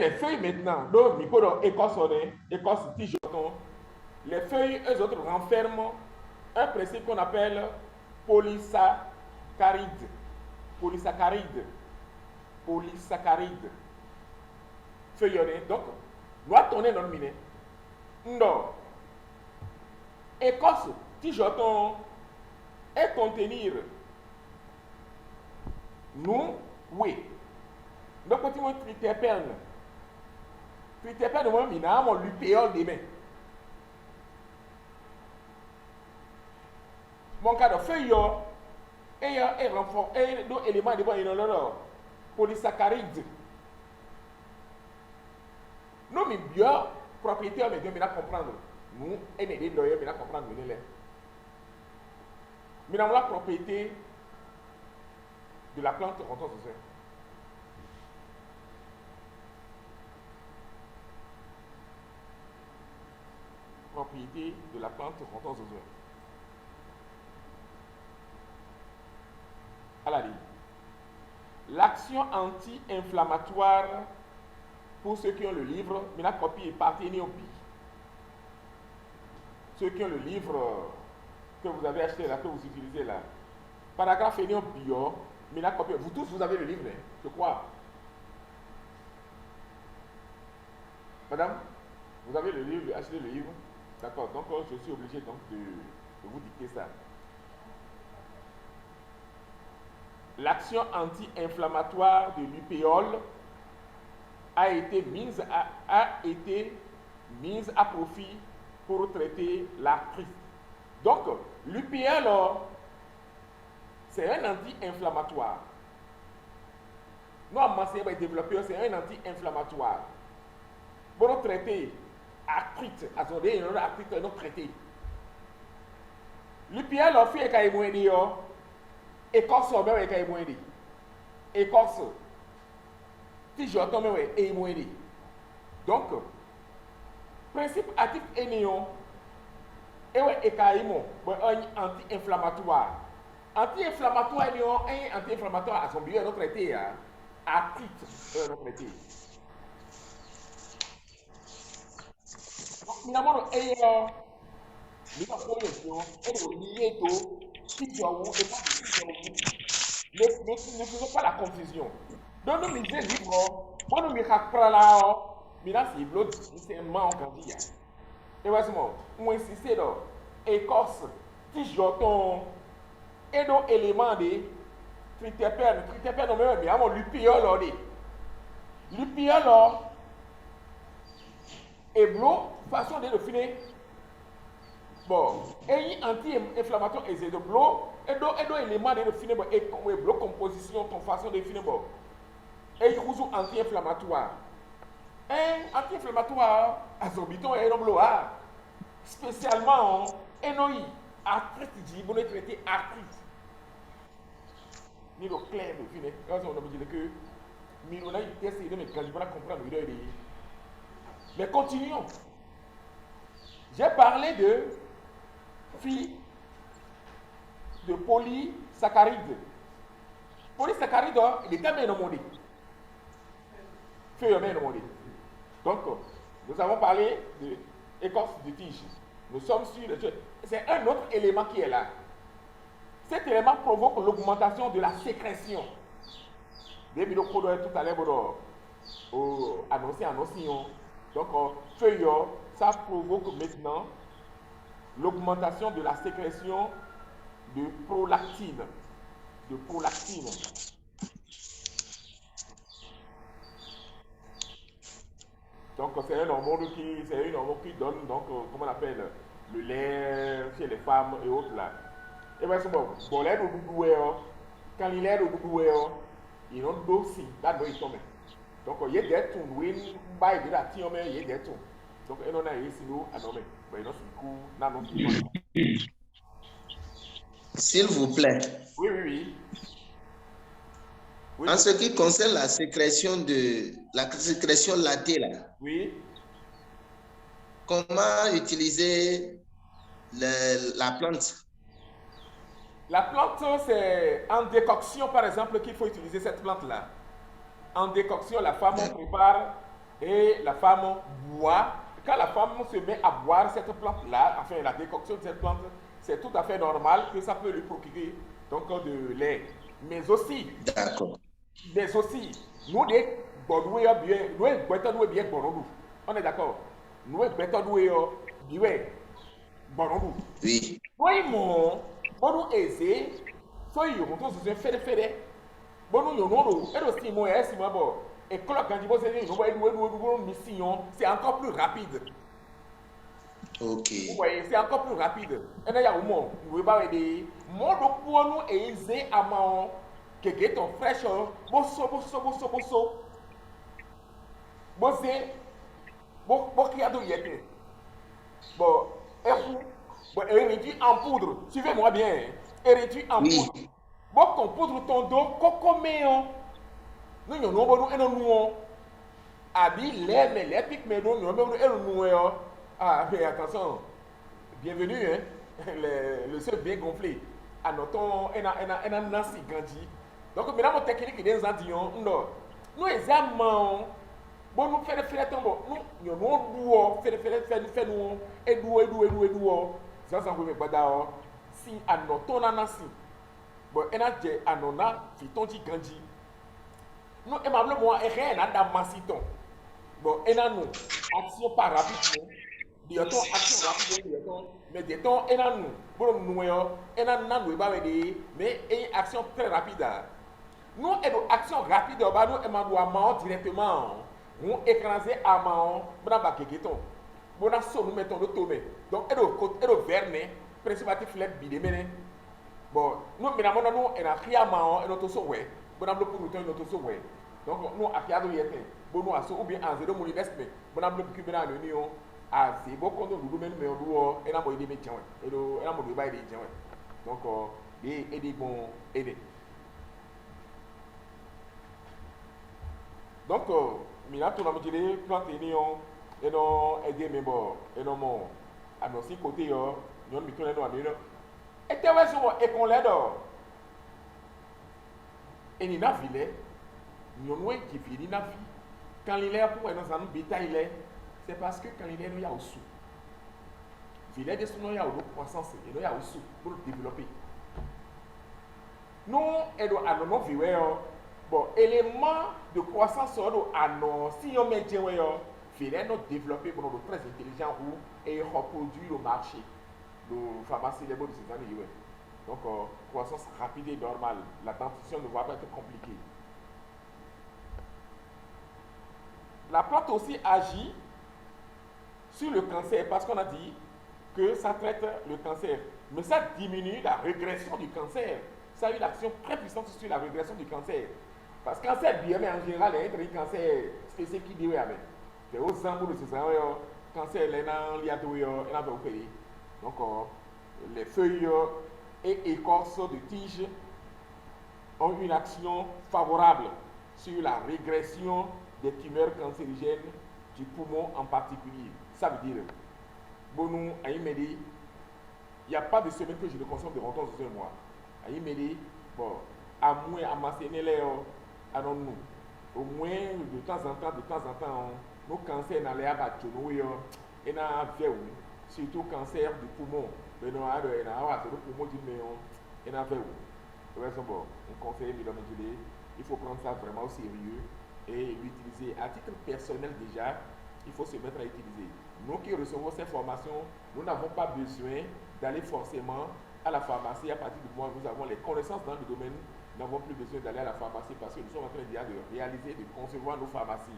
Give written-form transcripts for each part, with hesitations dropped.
les feuilles maintenant, donc, micro écorce, tigeton, les feuilles, eux autres, renferment un principe qu'on appelle polysaccharide. Polysaccharide. Polysaccharide. Feuillonné. Donc, doit tourner dans le miné. Non. Écorce, tigeton, et contenir nous, oui. Donc, quand on triterpène, triterpène, on a mon lupéole des mains. Mon cas de feuille, et renfort, et d'autres éléments de bon, il y a polysaccharide. Nous, mais bien, propriétaire, mais bien, mais comprendre. Nous, et les doyens, mais comprendre, mais dans la propriété de la plante rhodanthozoa. Propriété de la plante rhodanthozoa. Alors, l'action anti-inflammatoire pour ceux qui ont le livre, mais la copie est partie au pays. Ceux qui ont le livre que vous avez acheté là, que vous utilisez là, paragraphe est en bio, mais la copie, vous tous vous avez le livre, hein, je crois. Madame, vous avez le livre, achetez le livre. D'accord, donc je suis obligé donc de vous dicter ça. L'action anti-inflammatoire de l'upéole a été mise à profit pour traiter l'arthrite. Donc, l'UPL, c'est un anti-inflammatoire. Normalement, c'est développé, c'est un anti-inflammatoire. Pour traiter arthrite, arthrite, non traité. L'UPL, fait qu'il y a moins de écorce, même qu'il y a moins de écorce. Si je tombe, il y a moins de. Donc, principe actif et néon. Et ouais, et carrément, un anti-inflammatoire. Anti-inflammatoire, un anti-inflammatoire à son bio, un traité, arthrite, un traité. Donc, finalement, il y a une pollution, et lié tout, si tu as ou, et pas ne faisons pas la confusion. Donc, nous misons libre, moi, nous misons là, mais là, c'est l'autre, c'est un man qu'on dit. Et voici moi, on insiste dans écorce, tigeton, et dans éléments de triterpène, on met bien, l'upiole, l'upiole, et blanc, façon de le finir. Bon, et anti-inflammatoire, et c'est de blanc, et dans éléments de le finir, et blanc composition, ton façon de finir, bon, et il y a anti-inflammatoire. Un anti-inflammatoire, à son biton, et un blanc, spécialement NOI, arthrite, il faut traiter arthrite. Ni le clair de finir. Quand on a dit que Milona, il essaie de me comprendre. Mais continuons. J'ai parlé de polysaccharide. Polysaccharide, il est tellement nommé. Donc, nous avons parlé de écorce de tige. Nous sommes sur le jeu. C'est un autre élément qui est là. Cet élément provoque l'augmentation de la sécrétion. Des vidéos tout à l'heure, annoncé. Donc, feuille, ça provoque maintenant l'augmentation de la sécrétion de prolactine. Donc, c'est un hormone qui donne, donc, comment on appelle, le lait chez les femmes et autres là. Et bien, c'est bon, l'air au bout quand il est au bout, il y a un dossier, là, il tombe. Donc, il y a des tours, il y a des tours, il y a des tours. Donc, il y a des tours, il y a des tours. S'il vous plaît. Oui. En ce qui concerne la sécrétion latée, là. Oui. Comment utiliser la plante? La plante, c'est en décoction, par exemple, qu'il faut utiliser cette plante-là. En décoction, la femme, on prépare et la femme boit. Quand la femme se met à boire cette plante-là, enfin la décoction de cette plante, c'est tout à fait normal que ça peut lui procurer donc de lait. Mais aussi, D'accord. nous les Bordeaux, bien, nous bien Bordeaux. On est d'accord. Nous Bordeaux, bien Bordeaux. Oui. Oui, mon aisé, soy yo, on se fait faire. Bon, nous, et aussi, moi, et si moi, bon, et quand quand je mission, c'est encore plus rapide. Ok. Vous voyez, c'est encore plus rapide. Et là, il y a un mot, nous ne pas aider. Moi, donc, pour nous, aisé à mon, que ton fraîche, bosso, bossé, bon, qui a de yété. Bon, et vous, bon, et réduit en poudre, suivez-moi bien, et réduit en Oui. poudre. Bon, qu'on poudre ton dos, cocoméon. Nous, nous, Abi, les pics, mais nous, ah, mais attention, bienvenue, hein, le seul bien gonflé. Anotons, un nasi grandi. Donc, maintenant, mon technique est des andions, non. Nous, examen, bon, nous faisons bon, nous, nous, nous, ça, ça, vous pas si anotons, nasi. Bon, et là, anona, fiton, grandi. Nous, et ma bleu, moi, et rien, à massiton. Bon, et là, nous, action pas rapide, nous, action rapide, mais des temps, et là, nous, bon, nous, et là, nous, mais une action très rapide. Nous, et nos actions rapides, nous, et ma doigt, directement, nous, écraser à main, nous, avons quelqu'un. Bon, nous mettons le tomé. Donc, et le vernet, préservatif, les bidés, bon, nous, maintenant, nous, et la criama, et notre souhait, bon, nous, pour nous, notre souhait. Donc, nous, à Piado Yété, bon, nous, à ce ou bien à zéro, mon investment, bon, nous, pour que nous, l'union, à c'est beaucoup de nous, mais nous, et là, moi, il est métier, et là, moi, il est métier. Donc, et des bons aider. Donc, maintenant, tout le monde dit, quand il y a et non, aider, mais bon, et non, mon, à nos six côtés, nous, nous, nous, et tu vois, et qu'on l'aide, et il y a une nous qui finit la vie. Quand il est pour dans un bétail, c'est parce que quand il est, il y a aussi. Il est de son il y a une croissance, et il y a aussi pour développer. Nous, et nous, à nos vies, bon, élément de croissance, à nos, si on met Dieu, il est développé pour nous très intelligent et reproduire le marché. Le pharmacie, les bonnes de ces années, donc, croissance rapide et normale. La dentition ne va pas être compliquée. La plante aussi agit sur le cancer parce qu'on a dit que ça traite le cancer. Mais ça diminue la régression du cancer. Ça a une action très puissante sur la régression du cancer. Parce que le cancer bien, mais en général, il y a un cancer spécifique qui dit avec. C'est aux zambous de ce cancer, il y a un opéré. Donc, les feuilles et écorces de tiges ont une action favorable sur la régression des tumeurs cancérigènes du poumon en particulier. Ça veut dire, bon, nous, à Imédé, il n'y a pas de semaine que je ne consomme de rencontres sur moi. À Imédé, bon, à moins à m'enseigner les nous. Au moins, de temps en temps, nos cancers dans les abattus, et dans la surtout cancer du poumon. Mais nous, le poumon du néon, et dans la on conseille il faut prendre ça vraiment au sérieux et l'utiliser à titre personnel déjà. Il faut se mettre à utiliser. Nous qui recevons ces formations, nous n'avons pas besoin d'aller forcément à la pharmacie. À partir du moment où nous avons les connaissances dans le domaine, nous n'avons plus besoin d'aller à la pharmacie parce que nous sommes en train déjà de réaliser, de concevoir nos pharmacies,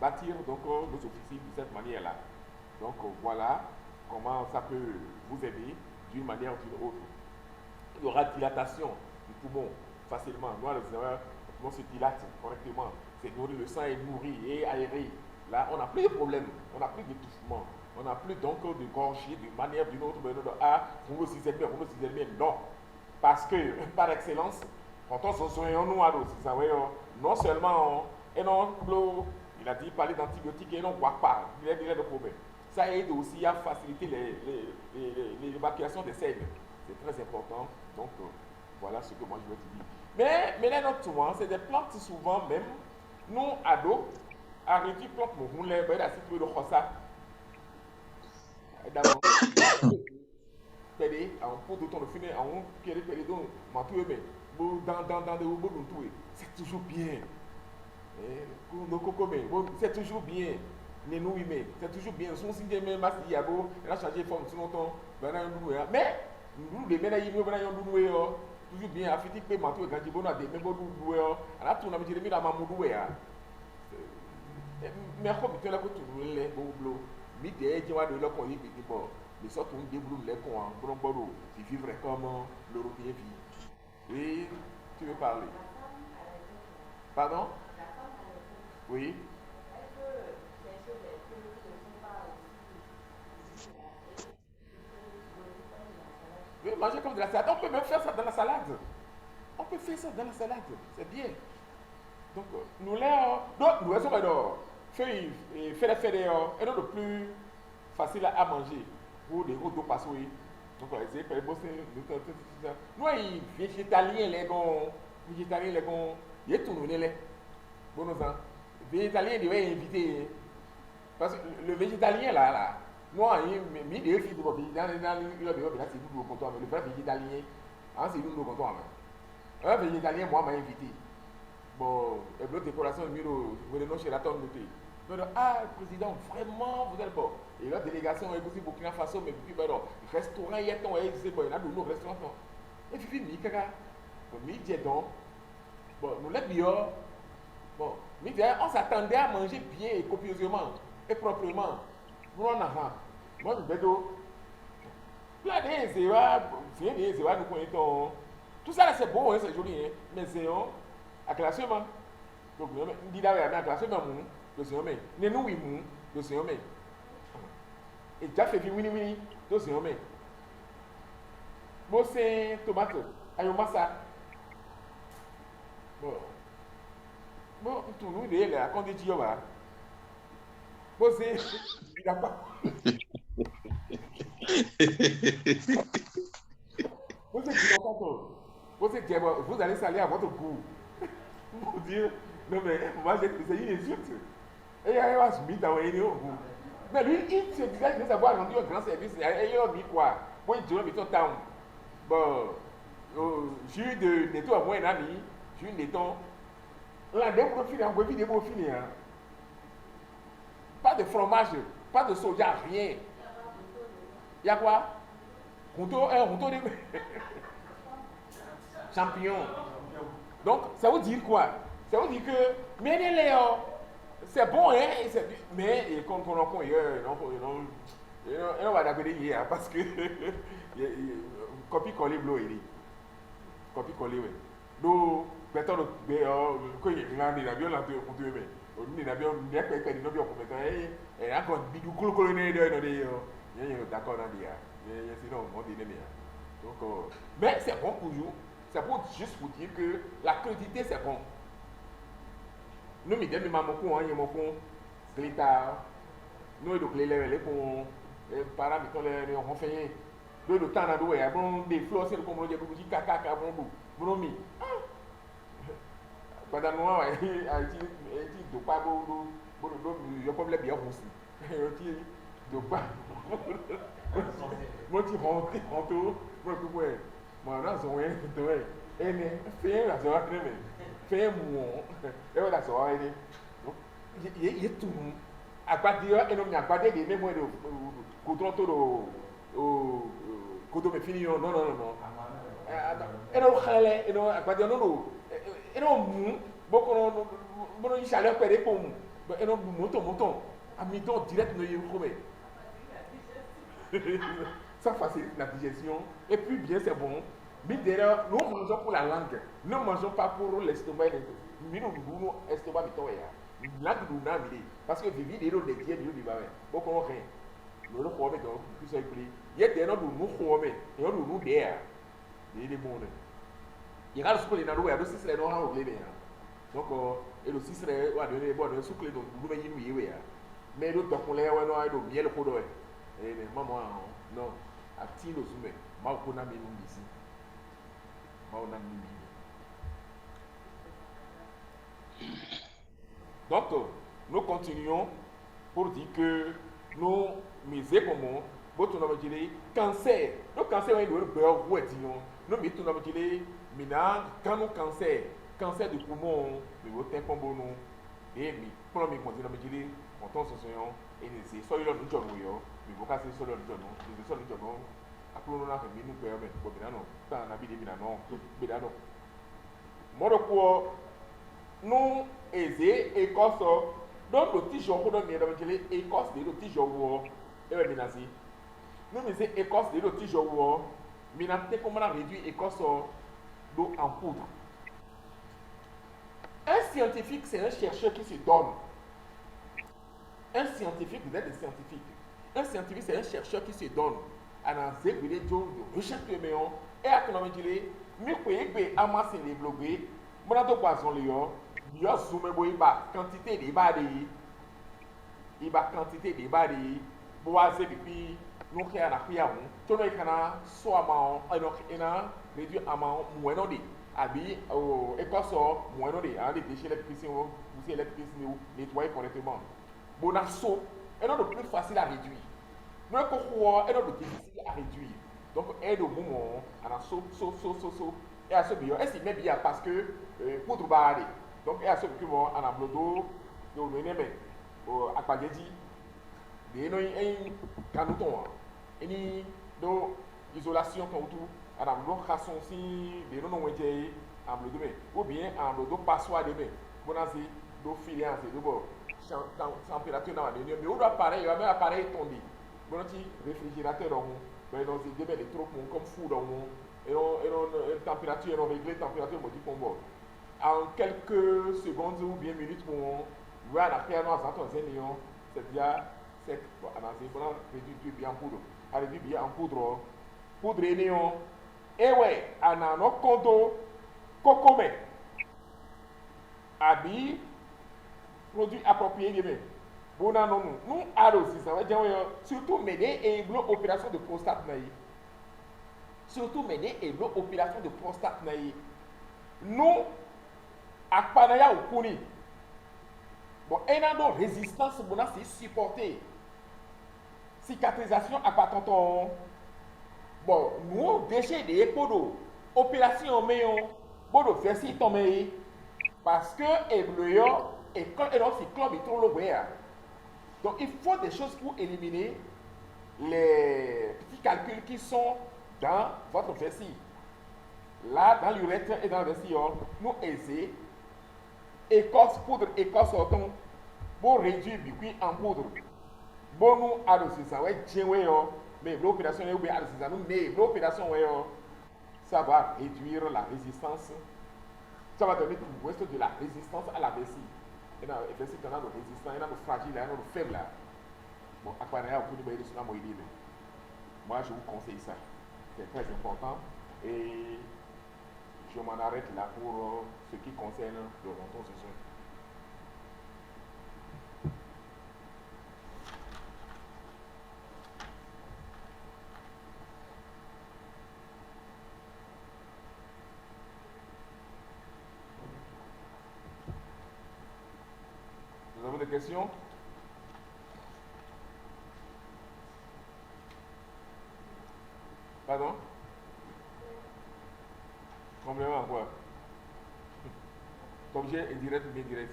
bâtir donc nos officines de cette manière-là. Donc voilà comment ça peut vous aider d'une manière ou d'une autre. Il y aura dilatation du poumon facilement. Nous, le poumon se dilate correctement. C'est nourri, le sang est nourri et aéré. Là, on n'a plus de problème, on n'a plus d'étouffement, on n'a plus donc de gorgée d'une manière ou d'une autre. Ah, non. Parce que, par excellence, quand on se soigne, non seulement, et non, il a dit parler d'antibiotiques et non, voit pas, il y a de problèmes. Ça aide aussi à faciliter l'évacuation des selles. C'est très important. Donc, voilà ce que moi je veux te dire. Mais les notes souvent, c'est des plantes souvent même, nous, ados, arrêtez plante mon roulé, ben la citrouille de rosa. D'abord, péré, en pot de ton de finir, en péré péré donc, m'entourer mais dans des robots tout, c'est toujours bien. C'est toujours bien. C'est toujours bien. Son signe de même masque, il y a beau, elle a changé de forme tout longtemps. Mais, nous, les ménages, nous, toujours bien. Affiti, peut mentir, quand il y a des mêmes bons, elle a tout, on a mis la maman. Mais comme tu as les beaux, mais des gens de leur connu, mais sortent un débrouille les cons, bon, bon, ils vivent comme l'Européen vit. Oui, tu veux parler. Pardon? Oui. Oui, manger comme de la salade. On peut même faire ça dans la salade. On peut faire ça dans la salade. C'est bien. Donc, nous là, donc, nous sommes alors. Fait et non le plus facile à manger. Pour des routes de passer. Donc, c'est pas bosser. Nous, les végétaliens, les gars, végétaliens, les gars, ils sont tous les bon, nous, végétaliens, ils doivent inviter. Parce que le végétalien là, moi, il des filles dans c'est nous au comptoir, mais le vrai végétalien, c'est nous au comptoir. Un végétalien, moi, m'a invité. Bon, et l'autre décoration, vous venez chez la tonne de thé. Ah, président, vraiment, vous êtes bon. Et la délégation est aussi Burkina Faso, mais puis, ben non, restaurant, il y a ton, c'est bon, il y a de nos restaurants. Et puis, mi kaka, mi donc, bon, nous l'avons bien, bon, mi on s'attendait à manger bien et copieusement et proprement. Nous en avons. Moi, je vais dire, là, c'est nous connaissons. Tout ça, c'est bon, hein, c'est joli, hein, mais c'est à classement. Donc, on dit là, à classement, le Seigneur, mais nous, oui, le Seigneur, et déjà fait oui, oui, le Seigneur, bon, c'est tomate, aïe, massa. Bon, bon, tout nous, il est là, quand on dit, bon, c'est, il n'a pas. Vous allez saler à votre goût. Pour dire, non mais moi c'est une insulte. Et il y a un smith à envoyer au goût. Mais lui, il se disait qu'il avoir rendu un grand service. Et il a dit quoi? Moi, il dit, town. Bon, j'ai eu de netto à moi un ami, j'ai eu un netto. Là, des profils, on peut vivre des profils. Pas de fromage, pas de soja, rien. Il y a quoi? Un routeau de champignons. Donc, ça veut dire quoi? Ça veut dire que, mais c'est bon, hein, mais quand on en connaît, on va l'appeler hier parce que copie-coller bleu, il est. Copie-coller, oui. Donc, peut-être que il y a un avion là, on te met. On a bien, on a bien, on a bien, et encore, bidou, colonel, d'accord, sinon, on dit, donc, mais c'est bon pour vous. C'est juste pour dire que la quantité c'est bon. Nous, nous disons, nous glitter, nous, les paramètres, les renfayés. Nous, le temps, nous, des fleurs, c'est le comme des petits caca, bon, pendant nous, il dit, pas il y a problème bien aussi. Il dit, pas. Moi, tu rentres, moi, là, c'est rien, et fais la soirée, fais mon, et voilà, ça va aller. Il y a tout. À partir de là, à partir de là, coton tout au coton mais fini, non, non, non, non. Et non, et non, à partir de là, et non, beaucoup, bon, il chaleur perdue pour nous. Et non, monton, à mi-temps, direct, nous y sommes. Ça facilite la digestion, et puis bien, c'est bon. Mais d'ailleurs, nous mangeons pour la langue, nous ne mangeons pas pour l'estomac. Nous nous l'estomac, langue nous n'a mis. Parce que vivre des des dieux, nous vivons. Beaucoup de rien. Nous ne pouvons pas plus se plier. Il y a des gens qui nous pouvons, et nous nous derrière. Il y a des mondes. Il y a des gens qui nous ont dit que nous avons oublié. Donc, et le 6 est donné bon, nous soufflons, nous venons nous y mais nous avons les gens bien le coup. Et maman, non, à ti le soumet, ma ou n'a mis nous ici. Ma ou n'a mis. Donc, nous continuons pour dire que nous misons comment votre nom est cancer. Le cancer est le beurre ou est nous mettons nom est maintenant quand nous cancer du poumon, le vote comme bon nous et mi pour nous continuer nom est on t'en se soyons et c'est soit il a nous journaux yo mais vous cassez sur le journaux les sur le journaux après nous n'a fait nous permet pour bien non tant na bi de bien non bien non moi quoi nous aisé écosse donc le petit jour qu'on a mis dans le écosse de le petit jour et bien menacé nous mais c'est écosse de le petit jour menacé comment on a réduit écosse d'eau en poudre. Un scientifique c'est un chercheur qui se donne. Un scientifique, vous êtes des scientifiques. Un scientifique c'est un chercheur qui se donne. Annoncé que les gens de recherche de méon et à qu'on a dit mais quoi que amasser les blogués mon ado poisson lion yo zoomé bo iba quantité de badi iba quantité de badi boise depuis nous créer na pia on to no kana so amount ina réduire amount moyen de abi o écosso moyen de a des déchets électriques ou aussi électriques nettoyer correctement bon so est le plus facile à réduire nous ko est le plus difficile à réduire donc aide au moment à so et à ce bio est-ce même bien parce que poudre barré donc et à ce que moi en ablodo de meneme à pagedi de no en canuton ni do isolation quand tout à ablodo rason si de no wete ablodo mais ou bien ablodo passoire de mais bonasi do filiance de bon température dans la dernière mais ou appareil il y a même appareil tombé bon petit réfrigérateur dans mais dans ces débats des trop comme fou dans mon et on température on réglé température modifiée pour moi en quelques secondes ou bien minutes pour voir la pierre noire dans zénion c'est déjà c'est bon avancé pour réduire bien en poudre à réduire bien en poudre néon et ouais on a nos condos cocomé abi produit approprié bien bon non nous aussi ça va dire surtout mener et opération de prostate naïve surtout mener et l'opération de prostate naïve. Nous, à Panaya ou Kuni, bon, il y a une résistance pour nous supporter. Cicatrisation à pas tonton. Bon, nous, déchets des podos, opération mais bon, de faire si tomber parce que et quand elle aussi club est trop loin. Donc, il faut des choses pour éliminer les petits calculs qui sont dans votre vessie. Là, dans l'urètre et dans le vessie, nous essayons écorce, poudre, écorce, pour réduire le cuir en poudre. Bon, nous, adosser ça, ouais, mais l'opération est bien adosser ça, mais l'opération, ça va réduire la résistance. Ça va donner de la résistance à la vessie. Et dans la vessie, il y a de résistance, il y a de fragile, il y a de faible. Là. Bon, à quoi moi, je vous conseille ça. C'est très important. Et je m'en arrête là pour ce qui concerne le renton ce soir. Nous avons des questions? Pardon? Complément quoi? Objet indirect ou bien direct?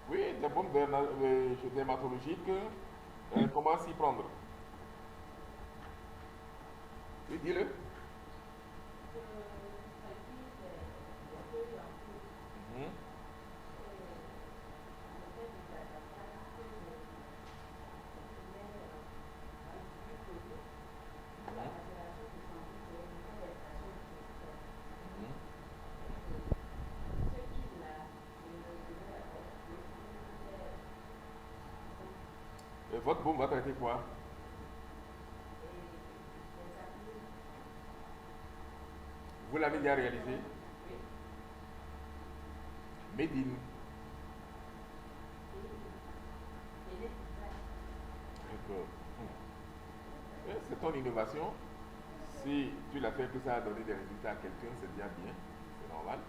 Oui, des bombes dermatologiques, comment s'y prendre? Oui, dis-le. Mhm. Et votre bombe va traiter quoi? Vous l'avez déjà réalisé? Médine. D'accord. C'est ton innovation. si tu l'as fait que ça a donné des résultats à quelqu'un, c'est déjà bien, c'est normal.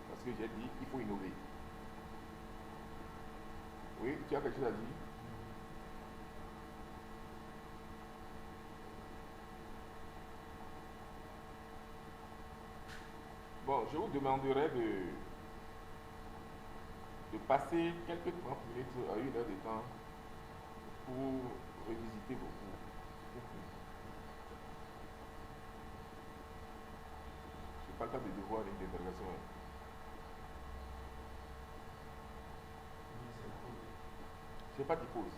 Parce que j'ai dit, il faut innover. Oui, tu as quelque chose à dire? Bon, je vous demanderai de passer quelques 30 minutes à 1 heure de temps pour revisiter vos cours. Je ne parle pas de devoir ni d'interrogation. Je n'ai pas de pause.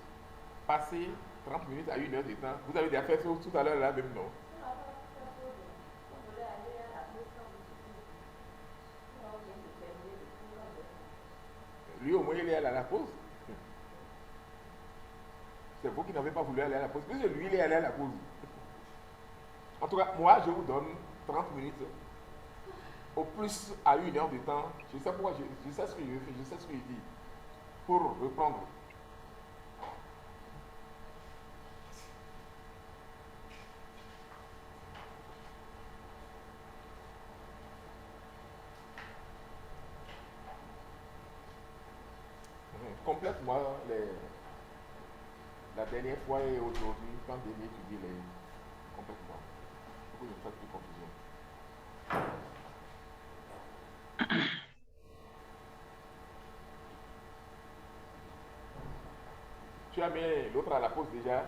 Passer 30 minutes à 1 heure de temps. Vous avez déjà fait ça tout à l'heure là même, non? Lui au moins il est allé à la pause. C'est vous qui n'avez pas voulu aller à la pause. Puisque lui il est allé à la pause. En tout cas, moi je vous donne 30 minutes au plus à 1 heure de temps. Je sais pourquoi, je sais ce que je fais, je sais ce que je dis. Pour reprendre. Complète-moi la dernière fois et aujourd'hui, quand Denis étudie les. Complètement. Pour que je ne fasse plus confusion. Tu as mis l'autre à la pause déjà.